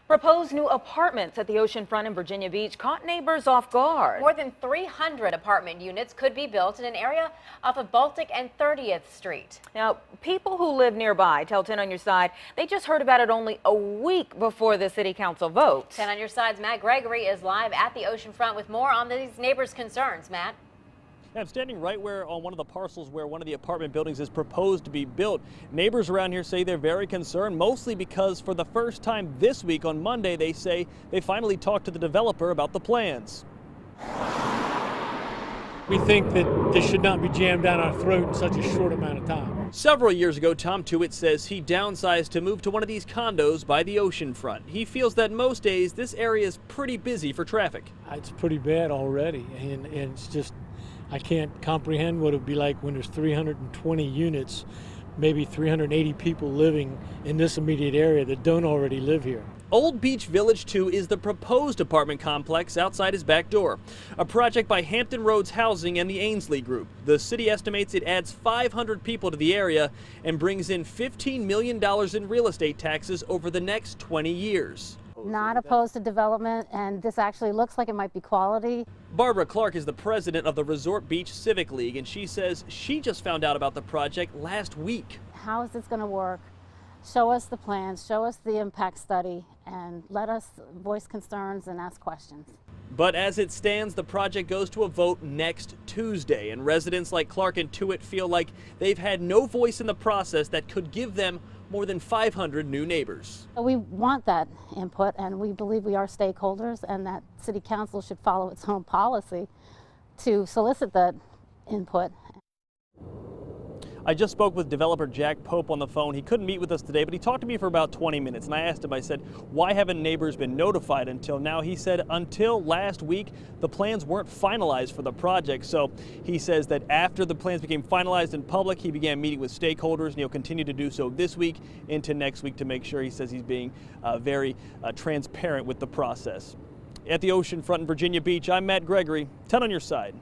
Proposed new apartments at the Oceanfront in Virginia Beach caught neighbors off guard. More than 300 apartment units could be built in an area off of Baltic and 30th Street. Now, people who live nearby tell 10 on Your Side they just heard about it only a week before the city council vote. 10 on Your Side's Matt Gregory is live at the Oceanfront with more on these neighbors' concerns. Matt? I'm standing right where on one of the parcels where one of the apartment buildings is proposed to be built. Neighbors around here say they're very concerned, mostly because for the first time this week on Monday, they say they finally talked to the developer about the plans. We think that this should not be jammed down our throat in such a short amount of time. Several years ago, Tom Tewitt says he downsized to move to one of these condos by the oceanfront. He feels that most days this area is pretty busy for traffic. It's pretty bad already, and it's just, I can't comprehend what it would be like when there's 320 units, maybe 380 people living in this immediate area that don't already live here. Old Beach Village 2 is the proposed apartment complex outside his back door, a project by Hampton Roads Housing and the Ainsley Group. The city estimates it adds 500 people to the area and brings in $15 million in real estate taxes over the next 20 years. Not opposed to development, and this actually looks like it might be quality. Barbara Clark is the president of the Resort Beach Civic League, and she says she just found out about the project last week. How is this going to work? Show us the plans, show us the impact study, and let us voice concerns and ask questions. But as it stands, the project goes to a vote next Tuesday, and residents like Clark and Tewitt feel like they've had no voice in the process that could give them more than 500 new neighbors. We want that input, and we believe we are stakeholders, and that City Council should follow its own policy to solicit that input. I just spoke with developer Jack Pope on the phone. He couldn't meet with us today, but he talked to me for about 20 minutes, and I asked him, I said, why haven't neighbors been notified until now? He said until last week, the plans weren't finalized for the project. So he says that after the plans became finalized in public, he began meeting with stakeholders, and he'll continue to do so this week into next week to make sure. He says he's being very transparent with the process. At the Oceanfront in Virginia Beach, I'm Matt Gregory, 10 on Your Side.